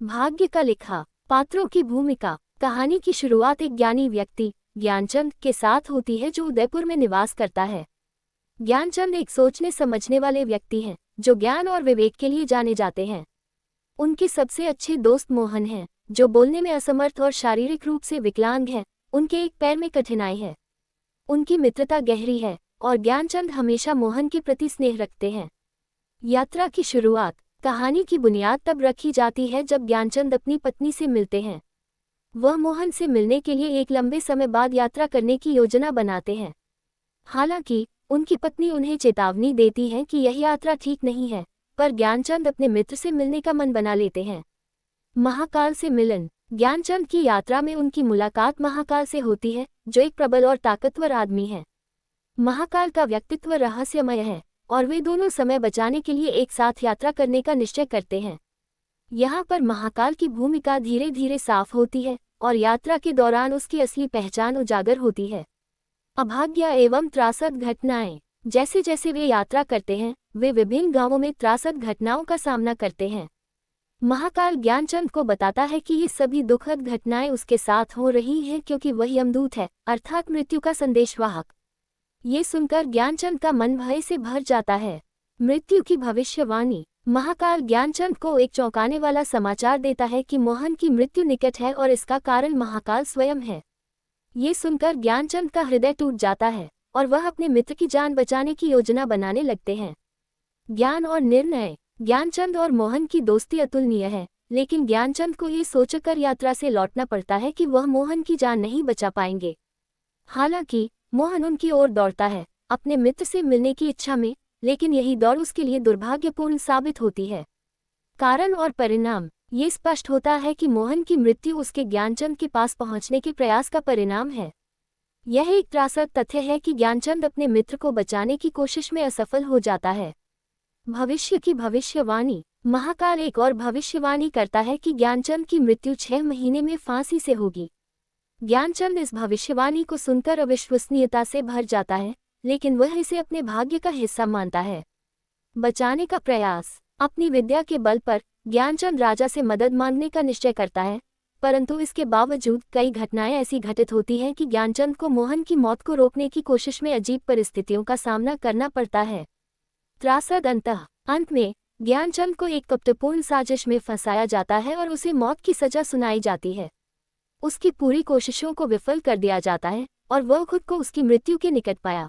भाग्य का लिखा। पात्रों की भूमिका। कहानी की शुरुआत एक ज्ञानी व्यक्ति ज्ञानचंद के साथ होती है जो उदयपुर में निवास करता है। ज्ञानचंद एक सोचने समझने वाले व्यक्ति हैं जो ज्ञान और विवेक के लिए जाने जाते हैं। उनके सबसे अच्छे दोस्त मोहन हैं जो बोलने में असमर्थ और शारीरिक रूप से विकलांग हैं। उनके एक पैर में कठिनाई है। उनकी मित्रता गहरी है और ज्ञानचंद हमेशा मोहन के प्रति स्नेह रखते हैं। यात्रा की शुरुआत। कहानी की बुनियाद तब रखी जाती है जब ज्ञानचंद अपनी पत्नी से मिलते हैं। वह मोहन से मिलने के लिए एक लंबे समय बाद यात्रा करने की योजना बनाते हैं। हालांकि उनकी पत्नी उन्हें चेतावनी देती है कि यह यात्रा ठीक नहीं है, पर ज्ञानचंद अपने मित्र से मिलने का मन बना लेते हैं। महाकाल से मिलन। ज्ञानचंद की यात्रा में उनकी मुलाकात महाकाल से होती है जो एक प्रबल और ताकतवर आदमी है। महाकाल का व्यक्तित्व रहस्यमय है और वे दोनों समय बचाने के लिए एक साथ यात्रा करने का निश्चय करते हैं। यहाँ पर महाकाल की भूमिका धीरे धीरे साफ होती है और यात्रा के दौरान उसकी असली पहचान उजागर होती है। अभाग्य एवं त्रासद घटनाएं। जैसे जैसे वे यात्रा करते हैं वे विभिन्न गांवों में त्रासद घटनाओं का सामना करते हैं। महाकाल ज्ञानचंद को बताता है कि ये सभी दुखद घटनाएं उसके साथ हो रही हैं क्योंकि वह यमदूत है, अर्थात मृत्यु का संदेशवाहक। ये सुनकर ज्ञानचंद का मन भय से भर जाता है। मृत्यु की भविष्यवाणी। महाकाल ज्ञानचंद को एक चौंकाने वाला समाचार देता है कि मोहन की मृत्यु निकट है और इसका कारण महाकाल स्वयं है। ये सुनकर ज्ञानचंद का हृदय टूट जाता है और वह अपने मित्र की जान बचाने की योजना बनाने लगते हैं। ज्ञान और निर्णय। ज्ञानचंद और मोहन की दोस्ती अतुलनीय है, लेकिन ज्ञानचंद को ये सोचकर यात्रा से लौटना पड़ता है कि वह मोहन की जान नहीं बचा पाएंगे। हालांकि मोहन उनकी ओर दौड़ता है अपने मित्र से मिलने की इच्छा में, लेकिन यही दौड़ उसके लिए दुर्भाग्यपूर्ण साबित होती है। कारण और परिणाम। ये स्पष्ट होता है कि मोहन की मृत्यु उसके ज्ञानचंद के पास पहुंचने के प्रयास का परिणाम है। यह एक त्रासद तथ्य है कि ज्ञानचंद अपने मित्र को बचाने की कोशिश में असफल हो जाता है। भविष्य की भविष्यवाणी। महाकाल एक और भविष्यवाणी करता है कि ज्ञानचंद की मृत्यु 6 महीने में फांसी से होगी। ज्ञानचंद इस भविष्यवाणी को सुनकर अविश्वसनीयता से भर जाता है, लेकिन वह इसे अपने भाग्य का हिस्सा मानता है। बचाने का प्रयास। अपनी विद्या के बल पर ज्ञानचंद राजा से मदद मांगने का निश्चय करता है, परंतु इसके बावजूद कई घटनाएं ऐसी घटित होती हैं कि ज्ञानचंद को मोहन की मौत को रोकने की कोशिश में अजीब परिस्थितियों का सामना करना पड़ता है। त्रासद अंत में ज्ञानचंद को एक कपटपूर्ण साजिश में फंसाया जाता है और उसे मौत की सजा सुनाई जाती है। उसकी पूरी कोशिशों को विफल कर दिया जाता है और वह खुद को उसकी मृत्यु के निकट पाया।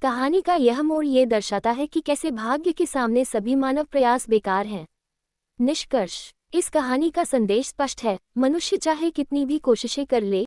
कहानी का यह मोड़ ये दर्शाता है कि कैसे भाग्य के सामने सभी मानव प्रयास बेकार हैं। निष्कर्ष। इस कहानी का संदेश स्पष्ट है, मनुष्य चाहे कितनी भी कोशिशें कर ले,